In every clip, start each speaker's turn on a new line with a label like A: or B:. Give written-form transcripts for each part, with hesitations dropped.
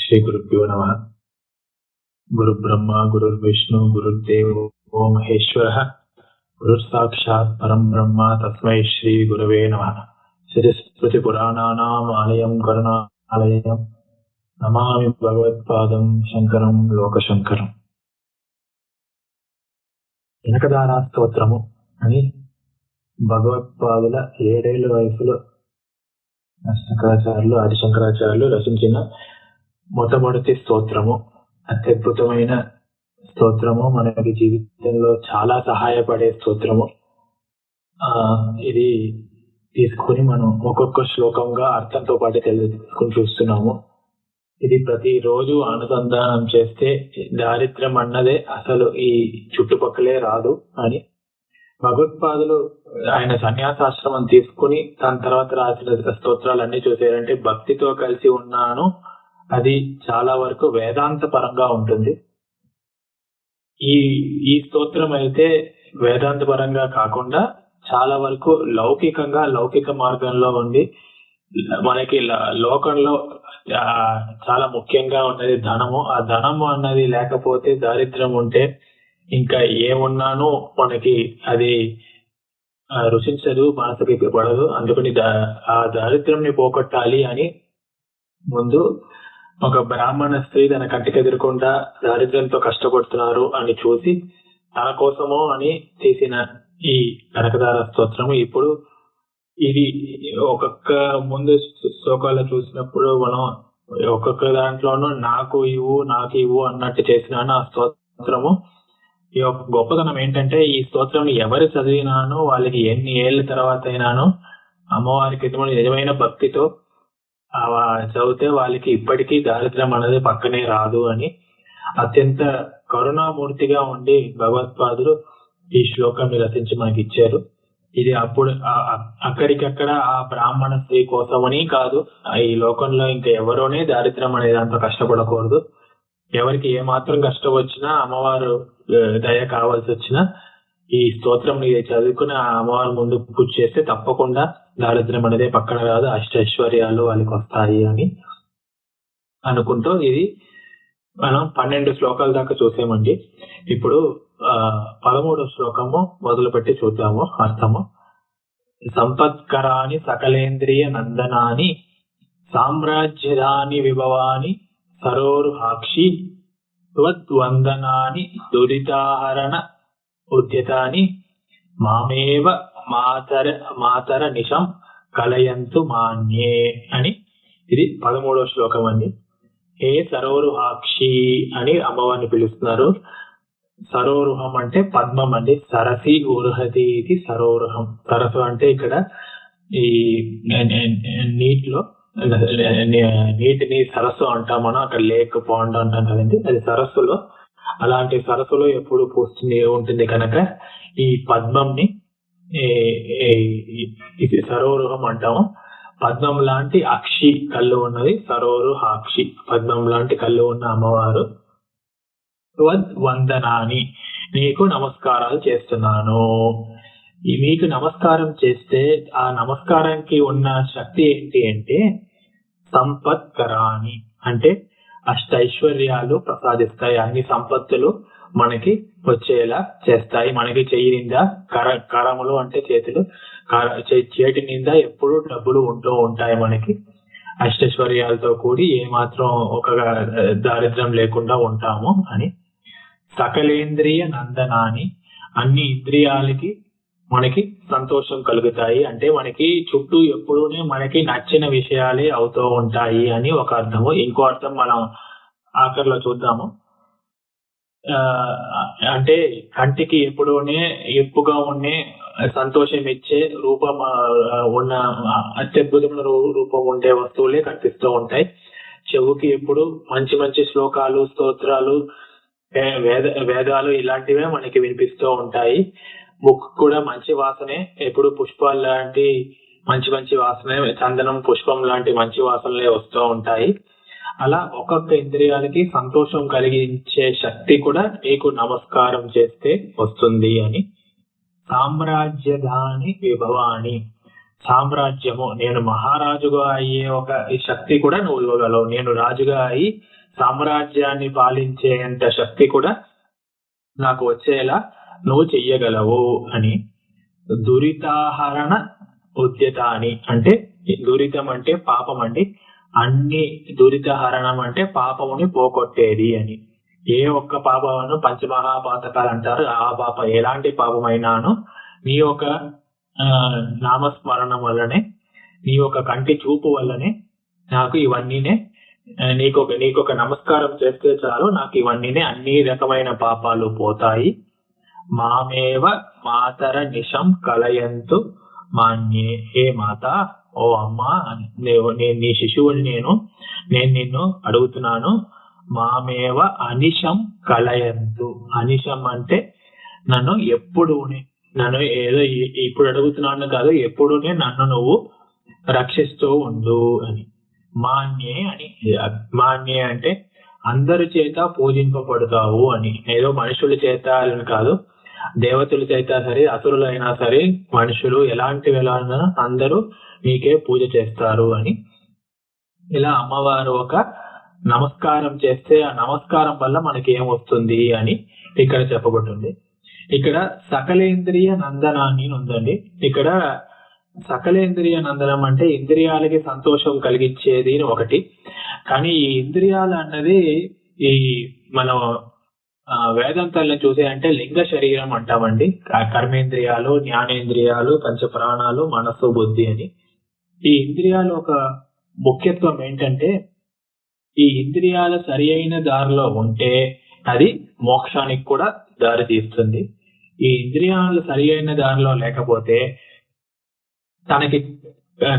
A: శ్రీ గురుభ్యో నమః. గురు బ్రహ్మ గురు విష్ణు గురుదేవో మహేశ్వరః. గురు సాక్షాత్ పరం బ్రహ్మ తస్మై శ్రీ గురవే నమః. శ్రీ పురాణానాం ఆలయం కరుణాలయం నమామి భగవత్పాదం శంకరం లోకశంకరం. కనకదార స్తోత్రము అని భగవత్పాదుల 7 ఏళ్ల వయసులో శంకరాచార్యులు ఆదిశంకరాచార్యులు రచించిన మొట్టమొదటి స్తోత్రము. అత్యద్భుతమైన స్తోత్రము, మనకి జీవితంలో చాలా సహాయపడే స్తోత్రము. ఇది తీసుకుని మనం ఒక్కొక్క శ్లోకంగా అర్థంతో పాటు తెలుసుకుని చూస్తున్నాము. ఇది ప్రతిరోజు అనుసంధానం చేస్తే దారిద్ర్యం అన్నదే అసలు ఈ చుట్టుపక్కలే రాదు అని భగవత్పాదులు ఆయన సన్యాసాశ్రమం తీసుకుని దాని తర్వాత రాసిన స్తోత్రాలన్నీ చూసారంటే భక్తితో కలిసి ఉన్నాను. అది చాలా వరకు వేదాంత పరంగా ఉంటుంది. ఈ స్తోత్రం అయితే వేదాంత పరంగా కాకుండా చాలా వరకు లౌకిక మార్గంలో ఉండి మనకి లోకంలో చాలా ముఖ్యంగా ఉన్నది ధనము. ఆ ధనము అన్నది లేకపోతే దారిద్ర్యం ఉంటే ఇంకా ఏమున్నానో మనకి అది రుచించదు, మనసుకి పడదు. అందుకని ఆ దారిద్ర్యంని పోగొట్టాలి అని ముందు ఒక బ్రాహ్మణ స్త్రీ తన కంటికి ఎదురకుండా దారిద్ర్యంతో కష్టపడుతున్నారు అని చూసి తన కోసమో అని తీసిన ఈ కనకదార స్తోత్రము. ఇప్పుడు ఇది ఒక్కొక్క ముందు శ్లోకాలు చూసినప్పుడు మనం ఒక్కొక్క దాంట్లోనూ నాకు ఇవ్వు అన్నట్టు చేసినాను ఆ స్తోత్రము. ఈ యొక్క గొప్పతనం ఏంటంటే ఈ స్తోత్రం ఎవరు చదివినానో వాళ్ళకి ఎన్ని ఏళ్ళ తర్వాత అయినానో అమ్మవారికి నిజమైన భక్తితో చదివితే వాళ్ళకి ఇప్పటికీ దారిద్ర్యం అనేది పక్కనే రాదు అని అత్యంత కరుణామూర్తిగా ఉండి భగవత్పాదులు ఈ శ్లోకాన్ని రచించి మనకి ఇచ్చారు. ఇది అప్పుడు అక్కడికక్కడ ఆ బ్రాహ్మణ స్త్రీ కోసమని కాదు, ఈ లోకంలో ఇంకా ఎవరోనే దారిద్ర్యం అనేది అంత కష్టపడకూడదు. ఎవరికి ఏ మాత్రం కష్టం వచ్చినా అమ్మవారు దయ కావాల్సి వచ్చినా ఈ స్తోత్రం చదువుకుని ఆ అమ్మవారి ముందు పూజ చేస్తే తప్పకుండా దారిద్ర్యం అనేది పక్కన రాదు, అష్టైశ్వర్యాలు వాళ్ళకి వస్తాయి అని అనుకుంటూ ఇది మనం 12 శ్లోకాల దాకా చూసామండి. ఇప్పుడు 13వ శ్లోకము మొదలు పెట్టి చూద్దాము అర్థము. సంపత్కరాని సకలేంద్రియ నందనాని సామ్రాజ్యదాని విభవాని సరోరుహాక్షి త్వద్వందనాని దురితాహరణ ఉద్యతాని మామేవ మాతర నిశం కలయంతు మాన్యే అని ఇది 13వ శ్లోకం అండి. హే సరోరుహాక్షి అని అమ్మవారిని పిలుస్తున్నారు. సరోరుహం అంటే పద్మం అండి. సరసి ఉర్హతి ఇది సరోరుహం. సరస్సు అంటే ఇక్కడ ఈ నీటిని సరస్సు అంటాం మనం, అక్కడ లేక్ పాండ్ అంటాం కదండి, అది సరస్సులో. అలాంటి సరస్సులో ఎప్పుడు ఉంటుంది కనుక ఈ పద్మంని ఇది సరోరుహం అంటాము. పద్మం లాంటి అక్షి కళ్ళు ఉన్నది సరోరుహాక్షి. పద్మం లాంటి కళ్ళు ఉన్న అమ్మవారు. వందనాని నీకు నమస్కారాలు చేస్తున్నాను. మీకు నమస్కారం చేస్తే ఆ నమస్కారానికి ఉన్న శక్తి ఏంటి అంటే సంపత్కరాని అంటే అష్టైశ్వర్యాలు ప్రసాదిస్తాయి. అన్ని సంపత్తులు మనకి వచ్చేలా చేస్తాయి. మనకి చెయ్యి నిండా కరములు అంటే చేతులు, చేతి నిండా ఎప్పుడు డబ్బులు ఉంటూ ఉంటాయి. మనకి అష్టైశ్వర్యాలతో కూడి ఏమాత్రం ఒక దారిద్ర్యం లేకుండా ఉంటాము అని. సకలేంద్రియ నందనాని అన్ని ఇంద్రియాలకి మనకి సంతోషం కలుగుతాయి అంటే మనకి చుట్టూ ఎప్పుడూనే మనకి నచ్చిన విషయాలే అవుతూ ఉంటాయి అని ఒక అర్థము. ఇంకో అర్థం మనం ఆఖరిలో చూద్దాము. అంటే కంటికి ఎప్పుడూనే ఎప్పుగా ఉండే సంతోషం ఇచ్చే రూపం ఉన్న అత్యద్భుతమైన రూపం ఉండే వస్తువులే కనిపిస్తూ ఉంటాయి. చెవుకి ఎప్పుడు మంచి మంచి శ్లోకాలు, స్తోత్రాలు, వేదాలు ఇలాంటివే మనకి వినిపిస్తూ ఉంటాయి. ముక్కు కూడా మంచి వాసనే, ఎప్పుడు పుష్పాలు లాంటి మంచి మంచి వాసనే, చందనం పుష్పం లాంటి మంచి వాసనలే వస్తూ ఉంటాయి. అలా ఒక్కొక్క ఇంద్రియాలకి సంతోషం కలిగించే శక్తి కూడా నీకు నమస్కారం చేస్తే వస్తుంది అని. సామ్రాజ్యదాని విభవాని సామ్రాజ్యము, నేను మహారాజుగా అయ్యే ఒక శక్తి కూడా నువ్వు ఇవ్వగలవు. నేను రాజుగా అయి సామ్రాజ్యాన్ని పాలించేంత శక్తి కూడా నాకు వచ్చేలా నువ్వు చెయ్యగలవు అని. దురితాహరణ ఉద్యత అని, అంటే దురితం అంటే పాపం అండి, అన్ని దురితహరణం అంటే పాపముని పోగొట్టేది అని. ఏ ఒక్క పాపమును పంచమహాపాతకాలు అంటారు, ఆ పాప ఎలాంటి పాపమైనాను నీ యొక్క నామస్మరణం వల్లనే, నీ యొక్క కంటి చూపు వల్లనే నాకు ఇవన్నీనే, నీకొక నమస్కారం చేస్తే చాలు నాకు ఇవన్నీనే అన్ని రకమైన పాపాలు పోతాయి. మామేవ మాతర నిశం కలయంతు మాన్యే, హే మాత, ఓ అమ్మా, నేను నీ శిశువుని, నేను నిన్ను అడుగుతున్నాను. మామేవ అనిశం కలయంతు, అనిశం అంటే నన్ను నన్ను ఏదో ఇప్పుడు అడుగుతున్నాను కాదు, ఎప్పుడునే నన్ను నువ్వు రక్షిస్తూ ఉండు అని. మాన్యే అంటే అందరి చేత పూజింపబడతావు అని. ఏదో మనుషుల చేత అని కాదు, దేవతల చేత సరే, అసురులైనా సరే, మనుషులు ఎలాంటి వెళ్ళాలన్నా అందరూ నీకే పూజ చేస్తారు అని. ఇలా అమ్మవారు ఒక నమస్కారం చేస్తే ఆ నమస్కారం వల్ల మనకి ఏమొస్తుంది అని ఇక్కడ చెప్పబడుతుంది. ఇక్కడ సకలేంద్రియ నందనాన్ని ఉందండి. ఇక్కడ సకలేంద్రియ నందనం అంటే ఇంద్రియాలకి సంతోషం కలిగించేది ఒకటి. కానీ ఈ ఇంద్రియాలు అన్నది ఈ మనం వేదాంతాలను చూసే అంటే లింగ శరీరం అంటామండి. కర్మేంద్రియాలు, జ్ఞానేంద్రియాలు, పంచ ప్రాణాలు, మనస్సు, బుద్ధి అని. ఈ ఇంద్రియాలు ఒక ముఖ్యత్వం ఏంటంటే, ఈ ఇంద్రియాల సరి అయిన దారిలో ఉంటే అది మోక్షానికి కూడా దారి తీస్తుంది. ఈ ఇంద్రియాలు సరి అయిన దారిలో లేకపోతే తనకి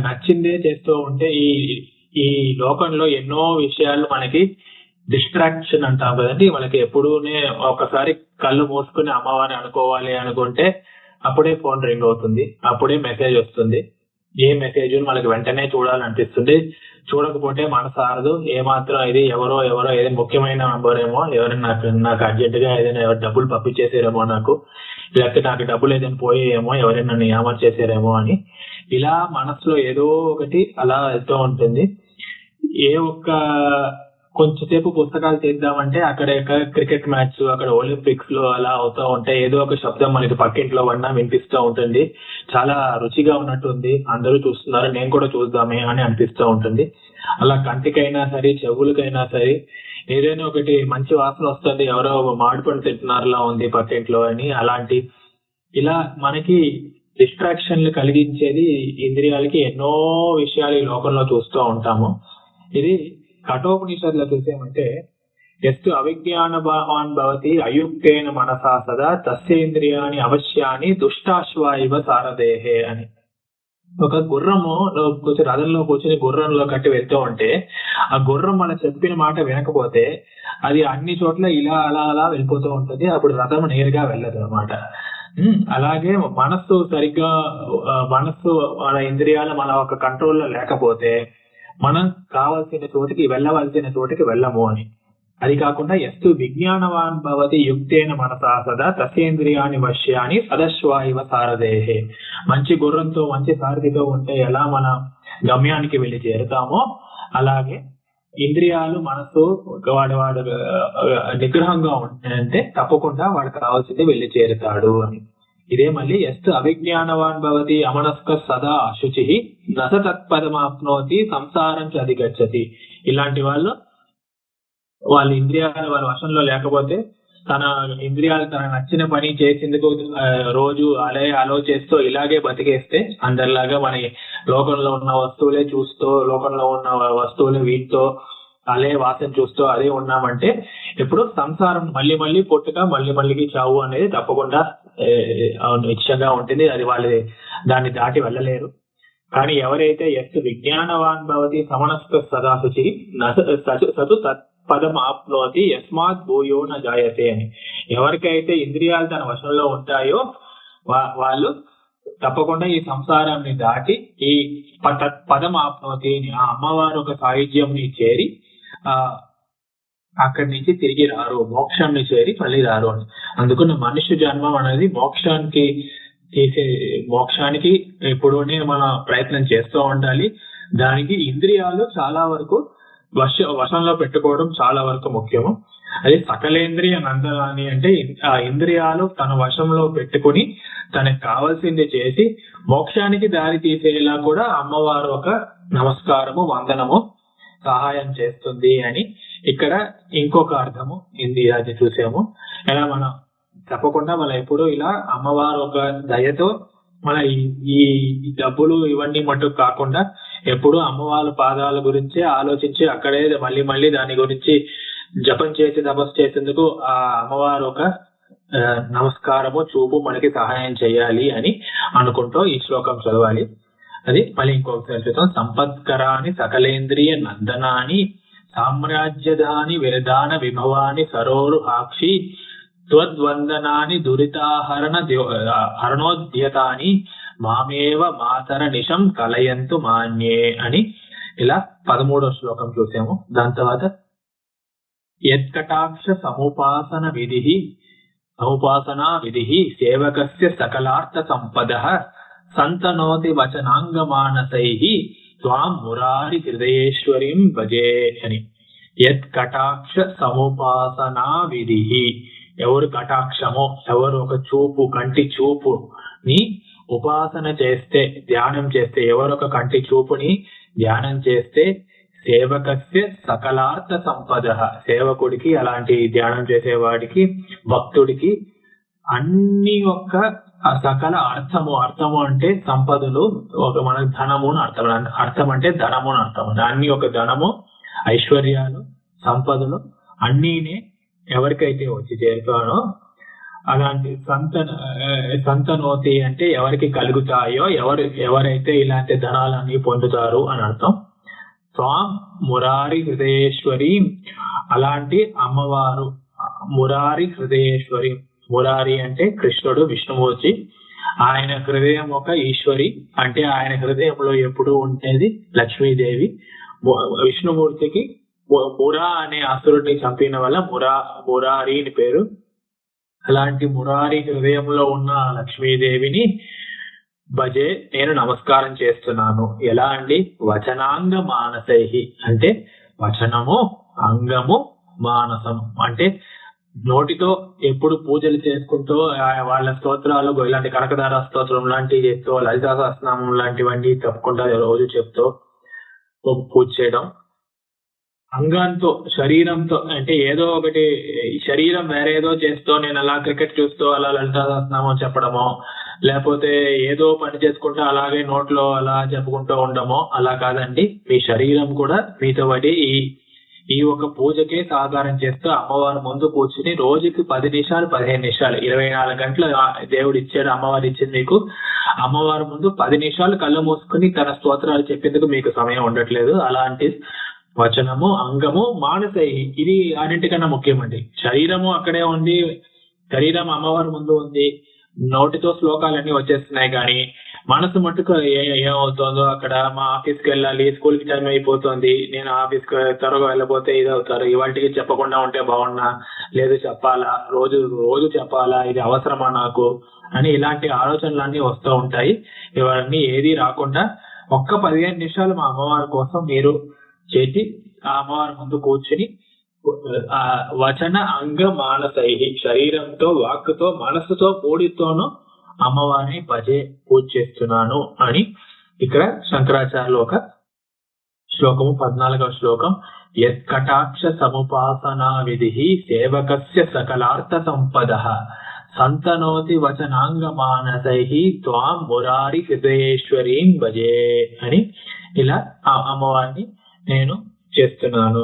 A: నచ్చిందే చేస్తూ ఉంటే ఈ లోకంలో ఎన్నో విషయాలు మనకి డిస్ట్రాక్షన్ అంటాం కదండి. మనకి ఎప్పుడూనే ఒకసారి కళ్ళు మూసుకుని అమ్మవారిని అనుకోవాలి అనుకుంటే అప్పుడే ఫోన్ రింగ్ అవుతుంది, అప్పుడే మెసేజ్ వస్తుంది. ఏ మెసేజ్ మనకి వెంటనే చూడాలనిపిస్తుంది. చూడకపోతే మనసారదు. ఏమాత్రం ఇది ఎవరో ఏదైనా ముఖ్యమైన నంబర్ ఏమో, ఎవరైనా నాకు అర్జెంట్ గా ఏదైనా డబ్బులు పంపించేసారేమో నాకు, లేకపోతే నాకు డబ్బులు ఏదైనా పోయేమో, ఎవరైనా నన్ను ఏమర్ చేసారేమో అని ఇలా మనసులో ఏదో ఒకటి అలా వెళ్తూ ఉంటుంది. ఏ ఒక్క కొంచెంసేపు పుస్తకాలు తీద్దామంటే అక్కడ క్రికెట్ మ్యాచ్, అక్కడ ఒలింపిక్స్ లో అలా అవుతూ ఉంటాయి. ఏదో ఒక శబ్దం మనకి పక్కింట్లో పడినా వినిపిస్తూ ఉంటుంది. చాలా రుచిగా ఉన్నట్టుంది, అందరూ చూస్తున్నారు, నేను కూడా చూద్దామే అని అనిపిస్తూ ఉంటుంది. అలా కంటికైనా సరే, చెవులకైనా సరే ఏదైనా ఒకటి మంచి వాసన వస్తుంది, ఎవరో మామిడి పండు తింటున్నారులా ఉంది పక్కింట్లో అని. అలాంటి ఇలా మనకి డిస్ట్రాక్షన్లు కలిగించేది ఇంద్రియాలకి ఎన్నో విషయాలు ఈ లోకంలో చూస్తూ ఉంటాము. ఇది కఠోపనిషత్తులో చూసేమంటే, ఎస్తు అవిజ్ఞాన భావాన్ భవతి అయుక్తేన మనసా సదా తస్యేంద్రియాని అవశ్యాని దుష్టాశ్వ ఇవ సారదేహే అని. ఒక గుర్రము కూర్చొని రథంలో కూర్చొని గుర్రంలో కట్టి వెళ్తూ ఉంటే ఆ గుర్రం మన చెప్పిన మాట వినకపోతే అది అన్ని చోట్ల ఇలా అలా అలా వెళ్ళిపోతూ ఉంటుంది. అప్పుడు రథం నేరుగా వెళ్ళదు అనమాట. అలాగే మనస్సు సరిగ్గా, మనస్సు మన ఇంద్రియాలు మన ఒక కంట్రోల్లో లేకపోతే మనం కావాల్సిన చోటికి వెళ్ళవలసిన చోటికి వెళ్ళము అని. అది కాకుండా ఎస్తు విజ్ఞానవాన్ భవతి యుక్తేన మనసా సదా తస్యేంద్రియాని వశ్యాని సదశ్వ ఇవ సారదేహే. మంచి గుర్రంతో, మంచి సారథితో ఉంటే ఎలా మన గమ్యానికి వెళ్ళి చేరుతామో, అలాగే ఇంద్రియాలు, మనసు వాడు నిగ్రహంగా ఉంటే తప్పకుండా వాడికి కావాల్సింది వెళ్ళి చేరుతాడు అని. ఇదే మళ్ళీ ఎస్తు అవిజ్ఞానవాన్ భవతి అమనస్క సదా అశుచి నస తత్పదమాప్నోతి సంసారం అధిగచ్చతి. ఇలాంటి వాళ్ళ ఇంద్రియాలు వాళ్ళ వశంలో లేకపోతే తన ఇంద్రియాలు తన నచ్చిన పని చేసేందుకు రోజు ఆలోచిస్తూ ఇలాగే బతికేస్తే, అందరిలాగా మన లోకంలో ఉన్న వస్తువులే చూస్తూ, లోకంలో ఉన్న వస్తువులే వీటితో అలే వాసన చూస్తూ అదే ఉన్నామంటే ఇప్పుడు సంసారం మళ్ళీ పుట్టుక, మళ్ళీ చావు అనేది తప్పకుండా నిశ్చయంగా ఉంటుంది. అది వాళ్ళు దాన్ని దాటి వెళ్ళలేరు. కానీ ఎవరైతే ఎస్తు విజ్ఞానవాన్ భవతి సమనస్క సదాశుచి సతు తత్పదం ఆప్నోతి యస్మాత్ భూయో న జాయతే అని. ఎవరికైతే ఇంద్రియాలు తన వశంలో ఉంటాయో వాళ్ళు తప్పకుండా ఈ సంసారాన్ని దాటి ఈ పదం ఆప్నోతి, ఆ అమ్మవారు ఒక సాయుధ్యంని చేరి అక్కడి నుంచి తిరిగి రారు, మోక్షాన్ని చేరి మళ్ళీ రారు అని. అందుకని మనుష్య జన్మం అనేది మోక్షానికి ఎప్పుడూనే మనం ప్రయత్నం చేస్తూ ఉండాలి. దానికి ఇంద్రియాలు చాలా వరకు వశంలో పెట్టుకోవడం చాలా వరకు ముఖ్యము. అది సకలేంద్రియ నందనాని అంటే ఆ ఇంద్రియాలు తన వశంలో పెట్టుకుని తనకు కావాల్సింది చేసి మోక్షానికి దారి తీసేలా కూడా అమ్మవారు ఒక నమస్కారము, వందనము, సహాయం చేస్తుంది అని ఇక్కడ ఇంకొక అర్థము అది చూసాము. ఇలా మనం తప్పకుండా మనం ఎప్పుడు ఇలా అమ్మవారు ఒక దయతో మన ఈ డబ్బులు ఇవన్నీ మటుకు కాకుండా ఎప్పుడు అమ్మవారి పాదాల గురించి ఆలోచించి అక్కడే మళ్ళీ మళ్ళీ దాని గురించి జపం చేసి తపస్సు చేసేందుకు ఆ అమ్మవారు ఒక నమస్కారము చూపు మనకి సహాయం చేయాలి అని అనుకుంటూ ఈ శ్లోకం చదవాలి. అది మళ్ళీ ఇంకొకసారి చూద్దాం. సంపత్కరాని సకలేంద్రియ నందనాని సామ్రాజ్యదాని విరదాన విభవాని సరోరుహాక్షి త్వద్వందనాని హరణోద్యతాని మామేవ మాతర నిశం కలయంతు మాన్యే అని ఇలా 13వ శ్లోకం చూసాము. దాని తర్వాత యత్కటాక్ష సముపాసనా విధి సేవకస్య సకలార్థ సంపదః సంతనోతి వచనాంగమానసైః త్వాం మురారి హృదయేశ్వరీం భజే అని. యత్ కటాక్ష సముపాసనా విధి, ఎవరు కటాక్షమో, ఎవరు ఒక చూపు, కంటి చూపుని ఉపాసన చేస్తే, ధ్యానం చేస్తే, ఎవరొక కంటి చూపుని ధ్యానం చేస్తే సేవకస్య సకలార్థ సంపద, సేవకుడికి, అలాంటి ధ్యానం చేసేవాడికి, భక్తుడికి అన్ని యొక్క సకల అర్థము అంటే సంపదలు, ఒక మన ధనము అని అర్థం అంటే ధనము అని అర్థం. అన్ని ఒక ధనము, ఐశ్వర్యాలు, సంపదలు అన్నీనే ఎవరికైతే వచ్చి చేరుతానో అలాంటి సంతనోతి అంటే ఎవరికి కలుగుతాయో, ఎవరైతే ఇలాంటి ధనాలన్నీ పొందుతారు అని అర్థం. త్వాం మురారి హృదయేశ్వరి, అలాంటి అమ్మవారు మురారి హృదయేశ్వరి. మురారి అంటే కృష్ణుడు, విష్ణుమూర్తి. ఆయన హృదయం ఒక ఈశ్వరి అంటే ఆయన హృదయంలో ఎప్పుడు ఉండేది లక్ష్మీదేవి. విష్ణుమూర్తికి మురా అనే అసురుడిని చంపిన వల్ల మురారి అని పేరు. అలాంటి మురారి హృదయంలో ఉన్న లక్ష్మీదేవిని భజే, నేను నమస్కారం చేస్తున్నాను. ఎలా అండి? వచనాంగ మానసై అంటే వచనము, అంగము, మానసము అంటే నోటితో ఎప్పుడు పూజలు చేసుకుంటూ వాళ్ళ స్తోత్రాలు, ఇలాంటి కనకదార స్తోత్రం లాంటివి చెప్తూ, లలితా సహస్రనామం లాంటివన్నీ తప్పకుండా రోజు చెప్తూ పూజ చేయడం. అంగంతో, శరీరంతో అంటే ఏదో ఒకటి, శరీరం వేరేదో చేస్తూ నేను అలా క్రికెట్ చూస్తూ అలా లలితా సహస్రనామం చెప్పడమో, లేకపోతే ఏదో పని చేసుకుంటూ అలాగే నోట్లో అలా చెప్పుకుంటూ ఉండమో అలా కాదండి. మీ శరీరం కూడా మీతో పడి ఈ ఒక పూజకే సహకారం చేస్తూ అమ్మవారి ముందు కూర్చుని రోజుకి 10 నిమిషాలు, 15 నిమిషాలు, 24 గంటలు దేవుడు ఇచ్చాడు, అమ్మవారు ఇచ్చింది మీకు. అమ్మవారి ముందు 10 నిమిషాలు కళ్ళు మూసుకుని తన స్తోత్రాలు చెప్పేందుకు మీకు సమయం ఉండట్లేదు. అలాంటి వచనము, అంగము, మానసై ఇది అన్నింటికన్నా ముఖ్యమండి. శరీరము అక్కడే ఉంది, శరీరం అమ్మవారి ముందు ఉంది, నోటితో శ్లోకాలన్నీ వచ్చేస్తున్నాయి, కానీ మనసు మట్టుకు ఏమవుతుందో అక్కడ మా ఆఫీస్కి వెళ్ళాలి, స్కూల్కి టైం అయిపోతుంది, నేను ఆఫీస్కి త్వరగా వెళ్ళబోతే ఇది అవుతారు, ఇవాళకి చెప్పకుండా ఉంటే బాగున్నా, లేదు చెప్పాలా, రోజు చెప్పాలా, ఇది అవసరమా నాకు అని ఇలాంటి ఆలోచనలన్నీ వస్తూ ఉంటాయి. ఇవన్నీ ఏది రాకుండా ఒక్క 15 నిమిషాలు మా అమ్మవారి కోసం మీరు చేసి ఆ అమ్మవారి ముందు కూర్చుని వచన అంగ మానసై, శరీరంతో, వాక్కుతో, మనసుతో, మూడితోనూ అమ్మవారిని భజే, పూజ చేస్తున్నాను అని ఇక్కడ శంకరాచార్యులు ఒక శ్లోకము, 14వ శ్లోకం. యత్కటాక్ష సముపాసనా విధి సేవకస్య సకలార్థ సంపదః సంతనోతి వచనాంగ మానసై త్వాం మురారి హృదయేశ్వరీం భజే అని ఇలా ఆ అమ్మవారిని నేను చేస్తున్నాను.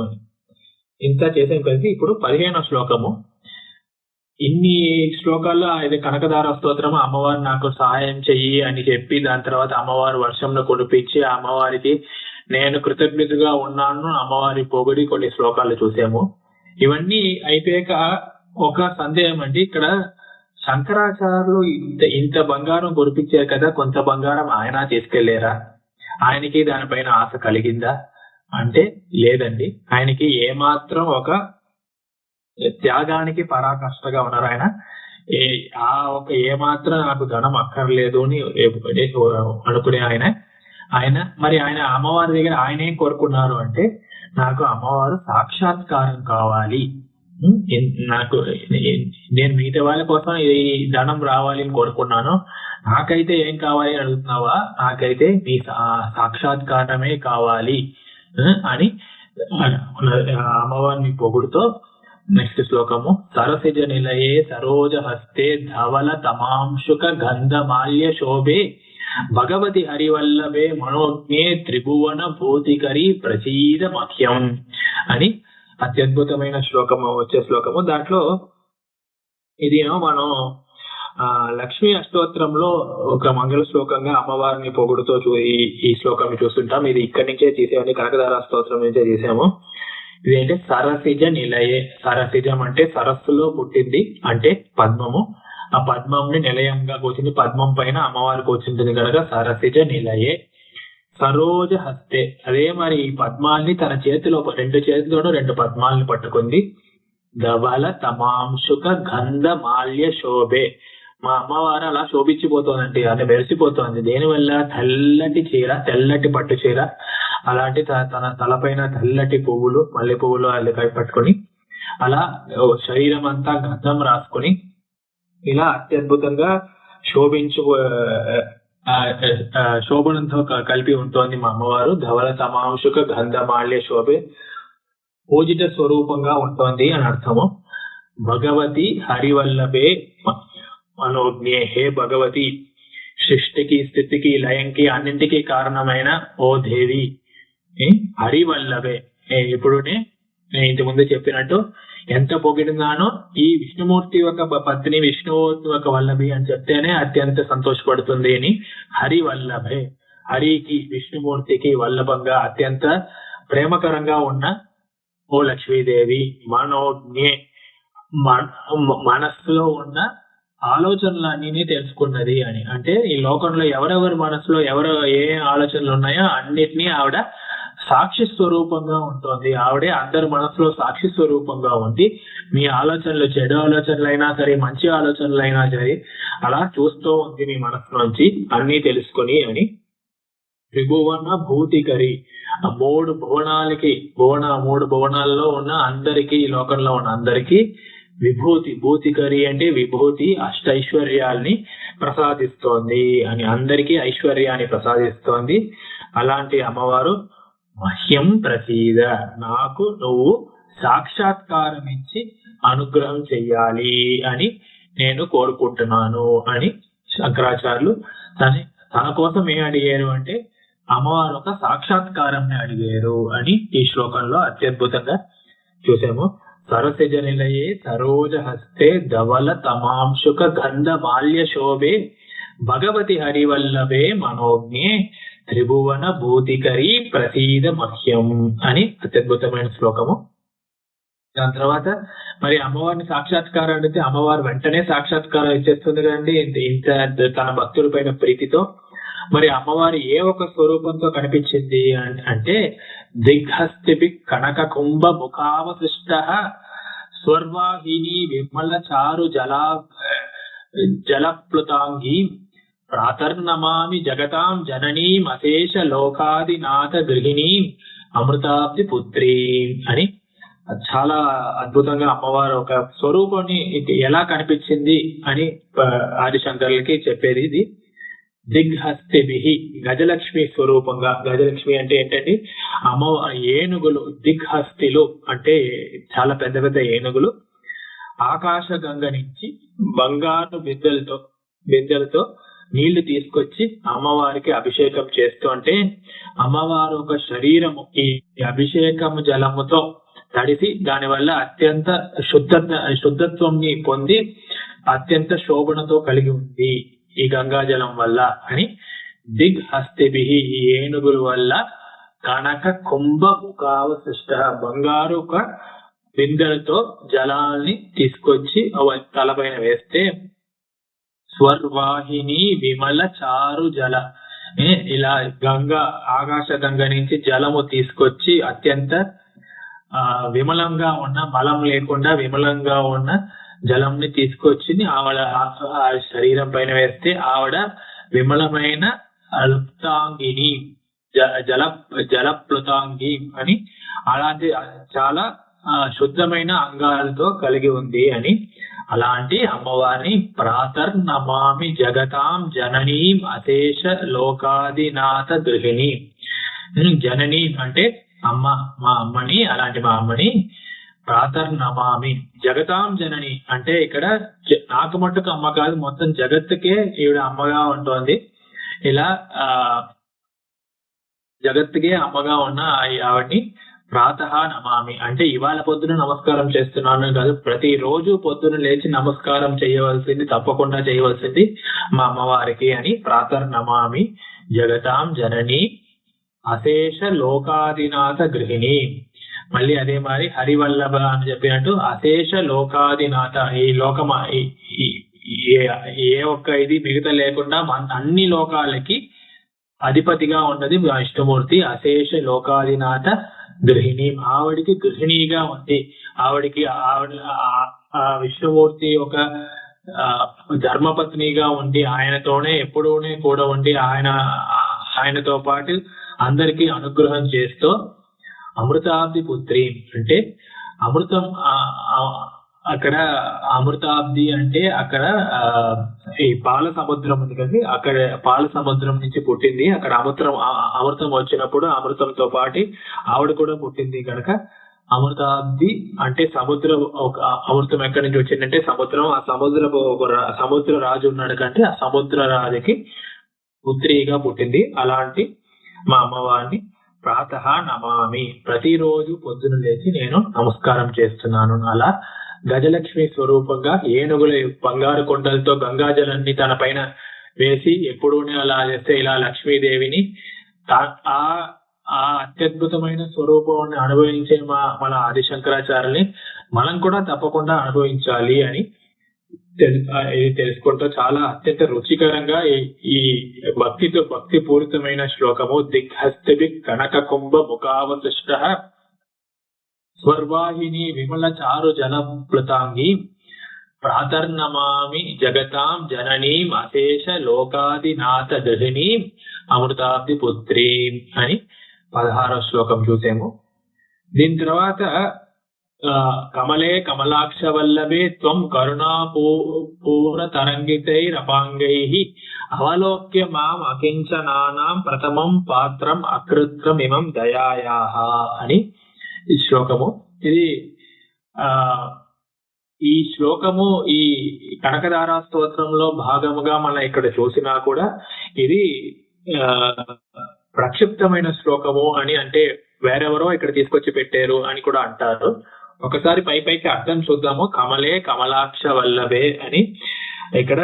A: ఇంత చేసిన కలిసి ఇప్పుడు 15వ శ్లోకము. ఇన్ని శ్లోకాల్లో ఇది కనకదార స్తోత్రము, అమ్మవారు నాకు సహాయం చెయ్యి అని చెప్పి దాని తర్వాత అమ్మవారు వర్షంలో కురిపించి ఆ అమ్మవారికి నేను కృతజ్ఞతగా ఉన్నాను, అమ్మవారి పొగిడి కొన్ని శ్లోకాలు చూసాము. ఇవన్నీ అయిపోయాక ఒక సందేహం అండి, ఇక్కడ శంకరాచార్యులు ఇంత బంగారం కురిపించారు కదా, కొంత బంగారం ఆయన తీసుకెళ్లేరా? ఆయనకి దానిపైన ఆశ కలిగిందా అంటే లేదండి. ఆయనకి ఏమాత్రం ఒక త్యాగానికి పరాకాష్ఠగా ఉన్నారు ఆయన. ఏమాత్రం నాకు ధనం అక్కర్లేదు అని అనుకునే ఆయన మరి ఆయన అమ్మవారి దగ్గర ఆయన ఏం కోరుకున్నారు అంటే నాకు అమ్మవారు సాక్షాత్కారం కావాలి. నాకు నేను మిగతా వాళ్ళ కోసం ఈ ధనం రావాలి అని కోరుకున్నాను, నాకైతే ఏం కావాలి అని అడుగుతున్నావా? నాకైతే నీ సాక్షాత్కారమే కావాలి అని అమ్మవారిని పొగుడుతో నెక్స్ట్ శ్లోకము. సరసిజ నిలయే సరోజ హస్తే ధవల తమాంశుక గంధమాల్య శోభే భగవతి హరివల్లభే మనోజ్ఞే త్రిభువన భూతికరి ప్రసీద మహ్యం అని అత్యద్భుతమైన శ్లోకము వచ్చే శ్లోకము. దాంట్లో ఇది మనం లక్ష్మీ అష్టోత్తరంలో ఒక మంగళ శ్లోకంగా అమ్మవారిని పొగుడుతో ఈ శ్లోకాన్ని చూస్తుంటాం. ఇది ఇక్కడి నుంచే తీసేయండి, కనకదార స్తోత్రం నుంచే తీసాము. ఇదేంటే సరసిజ నిలయే. సరసిజం అంటే సరస్సులో పుట్టింది అంటే పద్మము. ఆ పద్మంని నిలయంగా కూర్చుంది, పద్మం పైన అమ్మవారు కూర్చుంటుంది కనుక సరసిజ నిలయే. సరోజ హస్తే, అదే మరి ఈ పద్మాల్ని తన చేతిలో రెండు చేతిలోనూ రెండు పద్మాల్ని పట్టుకుంది. ధవల తమాంశుక గంధ మాల్య శోభే, మా అమ్మవారు అలా శోభించిపోతోందండి, అంటే మెరిసిపోతోంది. దేనివల్ల? తెల్లటి చీర, తెల్లటి పట్టు చీర, అలాంటి తన తలపైన తెల్లటి పువ్వులు, మల్లె పువ్వులు అల్లికాయ పట్టుకొని అలా శరీరం అంతా గంధం రాసుకొని ఇలా అత్యద్భుతంగా శోభనంతో కలిపి ఉంటోంది మా అమ్మవారు. ధవల తమాంశుక గంధమాల్య శోభే, పూజిత స్వరూపంగా ఉంటోంది అని అర్థము. భగవతి హరివల్లభే మనోజ్ఞే, హే భగవతి, సృష్టికి స్థితికి లయంకి అన్నింటికి కారణమైన ఓ దేవి హరివల్లభే. ఇప్పుడు నేను ఇంటి ముందు చెప్పినట్టు ఎంత పొగిడినానో ఈ విష్ణుమూర్తి యొక్క పత్ని విష్ణుమూర్తి యొక్క వల్లభి అని చెప్తేనే అత్యంత సంతోషపడుతుంది అని. హరివల్లభే, హరికి విష్ణుమూర్తికి వల్లభంగా అత్యంత ప్రేమకరంగా ఉన్న ఓ లక్ష్మీదేవి. మనోజ్ఞే, మనస్సులో ఉన్న ఆలోచనలన్నీ తెలుసుకున్నది అని. అంటే ఈ లోకంలో ఎవరెవరి మనసులో ఏ ఆలోచనలు ఉన్నాయో అన్నిటినీ ఆవిడ సాక్షి స్వరూపంగా ఉంటుంది. ఆవిడే అందరి మనసులో సాక్షి స్వరూపంగా ఉంది. మీ ఆలోచనలు చెడు ఆలోచనలైనా సరే, మంచి ఆలోచనలైనా సరే అలా చూస్తూ ఉంది మీ మనసు నుంచి అన్ని తెలుసుకొని అని. త్రిభువన భూతికరి, మూడు భువనాల్లో ఉన్న అందరికీ, ఈ లోకంలో ఉన్న అందరికీ విభూతి, భూతికరి అంటే విభూతి, అష్టైశ్వర్యాల్ని ప్రసాదిస్తోంది అని. అందరికీ ఐశ్వర్యాన్ని ప్రసాదిస్తోంది. అలాంటి అమ్మవారు మహ్యం ప్రసీద, నాకు నువ్వు సాక్షాత్కారం ఇచ్చి అనుగ్రహం చెయ్యాలి అని నేను కోరుకుంటున్నాను అని శంకరాచార్యులు తన కోసం ఏం అడిగారు అంటే అమ్మవారు ఒక సాక్షాత్కారాన్ని అడిగారు అని ఈ శ్లోకంలో అత్యద్భుతంగా చూసాము. సరసిజ నిలయే సరోజ హస్తే ధవల తమాంశుక గంధ మాల్య శోభే భగవతి హరివల్లభే మనోజ్ఞే త్రిభువన భూతికరి ప్రసీద మహ్యం అని అత్యద్భుతమైన శ్లోకము. దాని తర్వాత మరి అమ్మవారిని సాక్షాత్కారం అడిగితే అమ్మవారు వెంటనే సాక్షాత్కారం ఇచ్చేస్తుంది కదండి, ఇంత తన భక్తుల పైన ప్రీతితో. మరి అమ్మవారి ఏ ఒక స్వరూపంతో కనిపించింది అంటే దిగ్హస్తిపి కనక కుంభ ముఖావశిష్ట స్వర్వాహిని విమల చారు జలప్లుతాంగి ప్రాతర్నమామి జగతాం జననీం అశేష లోకాదినాథ గృహిణీం అమృతాబ్ది పుత్రీ అని. చాలా అద్భుతంగా అమ్మవారు ఒక స్వరూపాన్ని ఎలా కనిపించింది అని ఆదిశంకరులకి చెప్పేది ఇది. దిగ్హస్తిభి, గజలక్ష్మి స్వరూపంగా. గజలక్ష్మి అంటే ఏంటంటే ఏనుగులు, దిగ్హస్తిలు అంటే చాలా పెద్ద పెద్ద ఏనుగులు ఆకాశ గంగ నుంచి బంగారు బిందెలతో నీళ్లు తీసుకొచ్చి అమ్మవారికి అభిషేకం చేస్తూ అంటే అమ్మవారు ఒక శరీరము ఈ అభిషేకం జలముతో తడిసి దానివల్ల అత్యంత శుద్ధత్వంని పొంది అత్యంత శోభనతో కలిగి ఉంది ఈ గంగా జలం వల్ల అని. దిగ్ హస్తిభి, ఈ ఏనుగుల వల్ల కనక కుంభ ముఖావశిష్ట, బంగారు ఒక బిందెలతో జలాల్ని తీసుకొచ్చి తలపైన వేస్తే స్వర్వాహిని విమల చారు జల, ఇలా ఆకాశ గంగ నుంచి జలము తీసుకొచ్చి అత్యంత విమలంగా ఉన్న, మలం లేకుండా విమలంగా ఉన్న జలంని తీసుకొచ్చి ఆవిడ శరీరం పైన వేస్తే ఆవిడ విమలమైన అల్ప్తాంగిని జలప్లుతాంగి అని అలాంటి చాలా శుద్ధమైన అంగాలతో కలిగి ఉంది అని. అలాంటి అమ్మవారిని ప్రాతర్ నమామి జగతాం జననీం అశేష లోకాదినాథ గృహిణి. జనని అంటే అమ్మ, మా అమ్మని, అలాంటి మా అమ్మని ప్రాతర్ నమామి. జగతాం జనని అంటే ఇక్కడ నాకు మట్టుకు అమ్మ కాదు, మొత్తం జగత్తుకే ఈవిడ అమ్మగా ఉంటుంది. ఇలా జగత్తుకే అమ్మగా ఉన్న ఆవిడ్ని ప్రాతః నమామి అంటే ఇవాళ పొద్దున నమస్కారం చేస్తున్నాను కాదు, ప్రతి రోజు పొద్దున లేచి నమస్కారం చేయవలసింది, తప్పకుండా చేయవలసింది మా అమ్మవారికి అని. ప్రాతర్ నమామి జగతాం జనని అశేష లోకాదినాథ గృహిణి. మళ్ళీ అదే మరి హరివల్లభ అని చెప్పినట్టు అశేష లోకాదినాథ, ఈ లోకమా ఏ ఒక్క ఇది మిగతా లేకుండా అన్ని లోకాలకి అధిపతిగా ఉన్నది విష్ణుమూర్తి. అశేష లోకాదినాథ గృహిణి, ఆవిడికి గృహిణిగా ఉంది. ఆవిడికి విష్ణుమూర్తి ఒక ధర్మపత్నిగా ఉండి ఆయనతోనే ఎప్పుడూనే కూడా ఉండి ఆయనతో పాటు అందరికీ అనుగ్రహం చేస్తూ అమృతాబ్ది పుత్రి అంటే అమృతం. అక్కడ అమృతాబ్ది అంటే అక్కడ ఈ పాల సముద్రం ఉంది కదా, అక్కడ పాల సముద్రం నుంచి పుట్టింది. అక్కడ అమృతం వచ్చినప్పుడు అమృతంతో పాటు ఆవిడ కూడా పుట్టింది కనుక అమృతాబ్ది అంటే సముద్రం. అమృతం ఎక్కడి నుంచి వచ్చిందంటే సముద్రం. ఆ సముద్ర రాజు ఉన్నాడు కంటే ఆ సముద్ర రాజుకి పుత్రిగా పుట్టింది. అలాంటి మా అమ్మవారిని ప్రాతః నమామి, ప్రతిరోజు పొద్దున లేచి నేను నమస్కారం చేస్తున్నాను. అలా గజలక్ష్మి స్వరూపంగా ఏనుగుల బంగారు కొండలతో గంగాజలాన్ని తన పైన వేసి ఎప్పుడూ అలా చేస్తే ఇలా లక్ష్మీదేవిని ఆ అత్యద్భుతమైన స్వరూపాన్ని అనుభవించే మన ఆదిశంకరాచార్యుల్ని మనం కూడా తప్పకుండా అనుభవించాలి అని ఇది తెలుసుకుంటూ చాలా అత్యంత రుచికరంగా ఈ భక్తి పూరితమైన శ్లోకము. దిగ్హస్తి కనక కుంభ ముఖావశిష్ట స్వర్వాహిని విమల చారు జలప్లుతాంగి ప్రాతర్నమామి జగతాం జననీం అశేష లోకాదినాథ గృహిణీం అమృతాబ్ది పుత్రీం అని 16వ శ్లోకం చూసాము. దీని తర్వాత కమలే కమలాక్ష వల్లభే త్వం కరుణాపూర తరంగితైరపాంగైః అవలోక్య మాం అకించనానాం ప్రథమం పాత్రం అకృత్రమిమం దయాయాః అని ఈ శ్లోకము. ఈ శ్లోకము ఈ కనకదారా స్తోత్రంలో భాగముగా మనం ఇక్కడ చూసినా కూడా ఇది ప్రక్షిప్తమైన శ్లోకము అని, అంటే వేరెవరో ఇక్కడ తీసుకొచ్చి పెట్టారు అని కూడా అంటారు. ఒకసారి పైకి అర్థం చూద్దాము. కమలే కమలాక్ష వల్లభే అని ఇక్కడ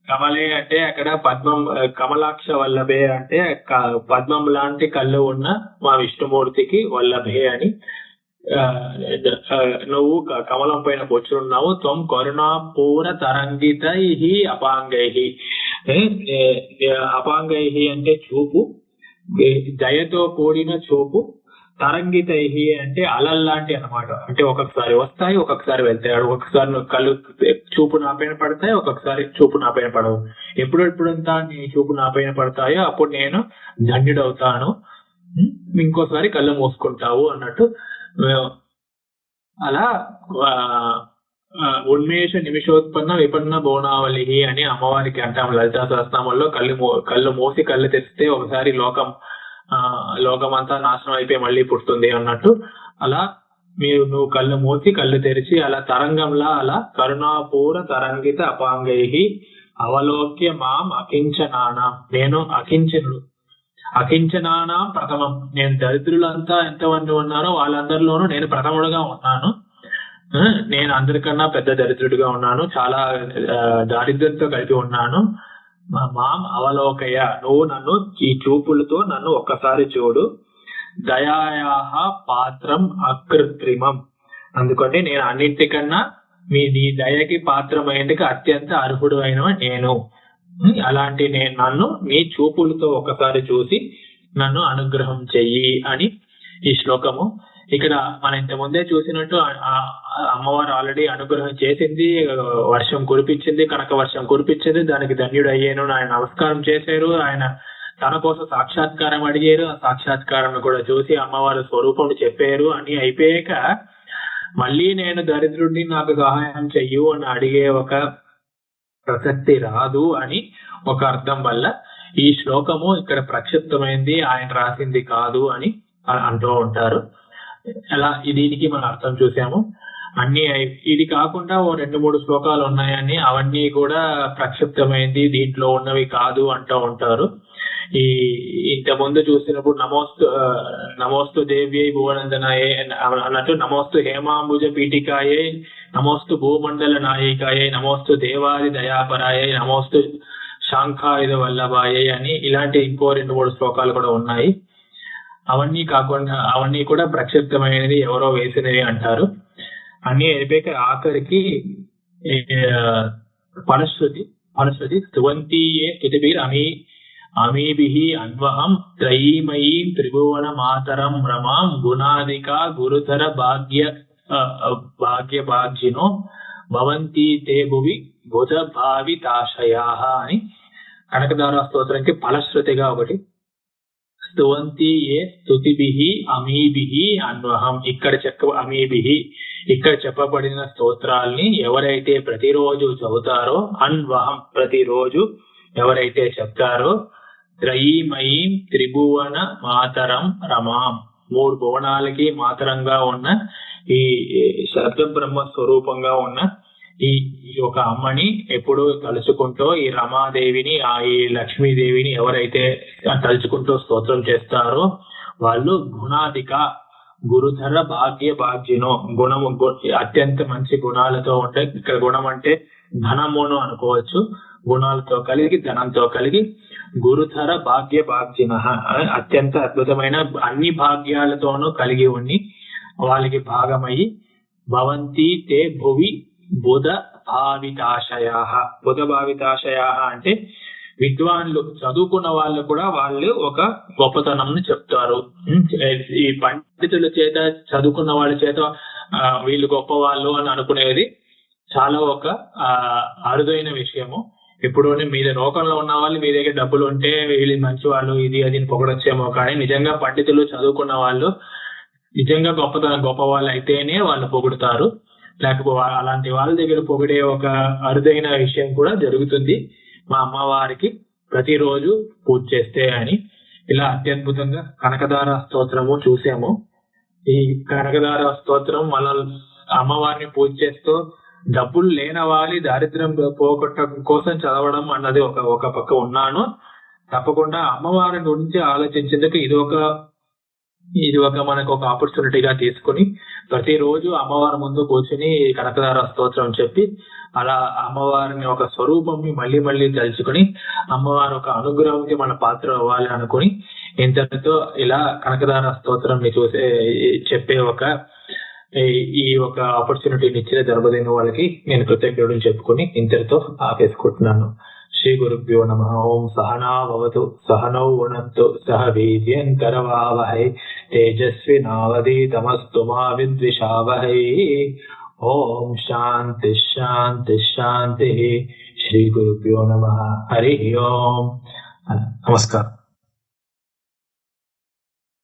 A: కమలే అంటే అక్కడ పద్మం, కమలాక్ష వల్లభే అంటే పద్మం లాంటి కళ్ళు ఉన్న మా విష్ణుమూర్తికి వల్లభే అని. నువ్వు కమలం పైన కూర్చున్నావు. త్వం కరుణాపూర తరంగితైః అపాంగైః. అపాంగైః అంటే చూపు, దయతో కూడిన చూపు. తరంగితైః అంటే అలల్లాంటి అన్నమాట. అంటే ఒక్కొక్కసారి వస్తాయి, ఒక్కొక్కసారి వెళ్తాయి. ఒక్కొక్కసారి కళ్ళు చూపు నా పైన పడతాయి, ఒక్కొక్కసారి చూపు నా పైన పడవు. ఎప్పుడంతా నీ చూపు నా పైన పడతాయో అప్పుడు నేను ధన్యుడవుతాను, ఇంకోసారి కళ్ళు మూసుకుంటావు అన్నట్టు. అలా ఉన్మేష నిమిషోత్పన్న విపన్న బోనావళి అని అమ్మవారికి అంటాం లలితా సహస్రనామంలో. కళ్ళు మూసి కళ్ళు తెరిస్తే ఒకసారి లోకమంతా నాశనం అయిపోయి మళ్ళీ పుడుతుంది అన్నట్టు. అలా నువ్వు కళ్ళు మూసి కళ్ళు తెరిచి అలా తరంగంలా అలా కరుణాపూర తరంగిత అపాంగైః అవలోక్య మాం అకించనానాం, నేను అకించనానాం ప్రథమం, నేను దరిద్రులంతా ఎంతమంది ఉన్నారో వాళ్ళందరిలోనూ నేను ప్రథముడుగా ఉన్నాను. నేను అందరికన్నా పెద్ద దరిద్రుడిగా ఉన్నాను, చాలా దారిద్ర్యంతో కలిపి ఉన్నాను. మాం అవలోకయ, నువ్వు నన్ను ఈ చూపులతో నన్ను ఒక్కసారి చూడు. దయాయాః పాత్రం అకృత్రిమం, అందుకని నేను అన్నింటికన్నా నీ దయకి పాత్రమైనందుకు అత్యంత అర్హుడు అయిన నేను. అలాంటి నన్ను నీ చూపులతో ఒకసారి చూసి నన్ను అనుగ్రహం చెయ్యి అని ఈ శ్లోకము. ఇక్కడ మనం ఇంత ముందే చూసినట్టు అమ్మవారు ఆల్రెడీ అనుగ్రహం చేసింది, వర్షం కురిపించింది, కనక వర్షం కురిపించింది. దానికి ధన్యుడు అయ్యాను, ఆయన నమస్కారం చేశారు, ఆయన తన కోసం సాక్షాత్కారం అడిగారు. ఆ సాక్షాత్కారం కూడా చూసి అమ్మవారి స్వరూపం చెప్పారు అని అయిపోయాక మళ్ళీ నేను దరిద్రుడిని, నాకు సహాయం చెయ్యు అని అడిగే ఒక ప్రసక్తి రాదు అని ఒక అర్థం వల్ల ఈ శ్లోకము ఇక్కడ ప్రక్షిప్తమైంది, ఆయన రాసింది కాదు అని అంటూ ఉంటారు. అలా దీనికి మనం అర్థం చూసాము. అన్ని ఇది కాకుండా ఓ 2-3 శ్లోకాలు ఉన్నాయని అవన్నీ కూడా ప్రక్షిప్తమైంది, దీంట్లో ఉన్నవి కాదు అంటూ ఉంటారు. ఇంత ముందు చూసినప్పుడు నమోస్తు దేవ్యై భువనందనాయే అన్నట్టు, నమోస్తు హేమాంబుజ పీఠికాయే, నమోస్తు భూమండల నాయికాయే, నమోస్తు దేవాది దయాపరాయే, నమోస్తు శాంఖాయుధ వల్లభాయే అని ఇలాంటి ఇంకో 2-3 శ్లోకాలు కూడా ఉన్నాయి. అవన్నీ కాకుండా అవన్నీ కూడా ప్రక్షిప్తమైనది, ఎవరో వేసినవి అంటారు. అన్ని అయిపోయాక ఆఖరికి ఫలశ్రుతి స్తువంతియే స్తుతిభిర్ అమీభిః అన్వహం త్రయీమయీం త్రిభువన మాతరం రమాం గుణాదికా గురుతర భాగ్యభాగ్జినో భవంతి తే భువి భుజ భావితాశయాః అని కనకదార స్తోత్రంకి ఫలశ్రుతిగా ఒకటి. స్తువంతి ఏ స్తుతిభిః అమీభిః అన్వహం, ఇక్కడ చెప్పబడిన స్తోత్రాల్ని ఎవరైతే ప్రతిరోజు చదువుతారో, అన్వహం ప్రతిరోజు ఎవరైతే చెప్తారో, త్రయీమయీం త్రిభువన మాతరం రమాం 3 భువనాలకి మాతరంగా ఉన్న ఈ శబ్ద బ్రహ్మ స్వరూపంగా ఉన్న ఈ ఒక అమ్మని ఎప్పుడు తలుచుకుంటూ, ఈ రమాదేవిని ఈ లక్ష్మీదేవిని ఎవరైతే తలుచుకుంటూ స్తోత్రం చేస్తారో వాళ్ళు గుణాధిక గురుధర భాగ్యనో, గుణము అత్యంత మంచి గుణాలతో ఉంటాయి. ఇక్కడ గుణం అంటే ధనమును అనుకోవచ్చు. గుణాలతో కలిగి, ధనంతో కలిగి, గురుధర భాగ్యన అత్యంత అద్భుతమైన అన్ని భాగ్యాలతోనూ కలిగి ఉండి వాళ్ళకి భాగమయ్యి భవంతి తే భువి బుధ భావితాశయాః. బుధ భావితాశయాః అంటే విద్వాన్లు, చదువుకున్న వాళ్ళు కూడా వాళ్ళు ఒక గొప్పతనంని చెప్తారు. ఈ పండితుల చేత, చదువుకున్న వాళ్ళ చేత వీళ్ళు గొప్ప వాళ్ళు అని అనుకునేది చాలా ఒక అరుదైన విషయము. ఇప్పుడు మీద లోకంలో ఉన్న వాళ్ళు మీ దగ్గర డబ్బులు ఉంటే వీళ్ళు మంచి వాళ్ళు, ఇది అది పొగడొచ్చేమో, కానీ నిజంగా పండితులు, చదువుకున్న వాళ్ళు నిజంగా గొప్ప వాళ్ళు అయితేనే వాళ్ళు పొగుడుతారు. లేకపోతే అలాంటి వాళ్ళ దగ్గర పొగిడే ఒక అరుదైన విషయం కూడా జరుగుతుంది మా అమ్మవారికి ప్రతిరోజు పూజ చేస్తే అని. ఇలా అత్యద్భుతంగా కనకదార స్తోత్రము చూసాము. ఈ కనకదార స్తోత్రం మన అమ్మవారిని పూజ చేస్తూ డబ్బులు లేనవాలి దారిద్ర్యం పోగొట్టడం కోసం చదవడం అన్నది ఒక పక్క ఉన్నాను. తప్పకుండా అమ్మవారి గురించి ఆలోచించేందుకు ఇది ఒక మనకు ఒక ఆపర్చునిటీగా తీసుకుని ప్రతిరోజు అమ్మవారి ముందు కూర్చుని కనకదార స్తోత్రం చెప్పి అలా అమ్మవారిని ఒక స్వరూపంని మళ్ళీ మళ్ళీ తలుచుకుని అమ్మవారి ఒక అనుగ్రహంకి మన పాత్ర అవ్వాలి అనుకుని ఇంతటితో ఇలా కనకదార స్తోత్రం చెప్పే ఈ ఒక ఆపర్చునిటీని ఇచ్చిన జన్మదిన వాళ్ళకి నేను కృతజ్ఞతలు చెప్పుకుని ఇంతటితో ఆపేసుకుంటున్నాను. శ్రీ గురుభ్యో నమః. ఓం సహనా భవతు సహనౌ భునక్తు సహ వీర్యం కరవావహై తేజస్వినావధీతమస్తు మా విద్విషావహై. ఓం శాంతి శాంతి శాంతి. శ్రీ గురుభ్యో నమః. హరి ఓం. నమస్కారం.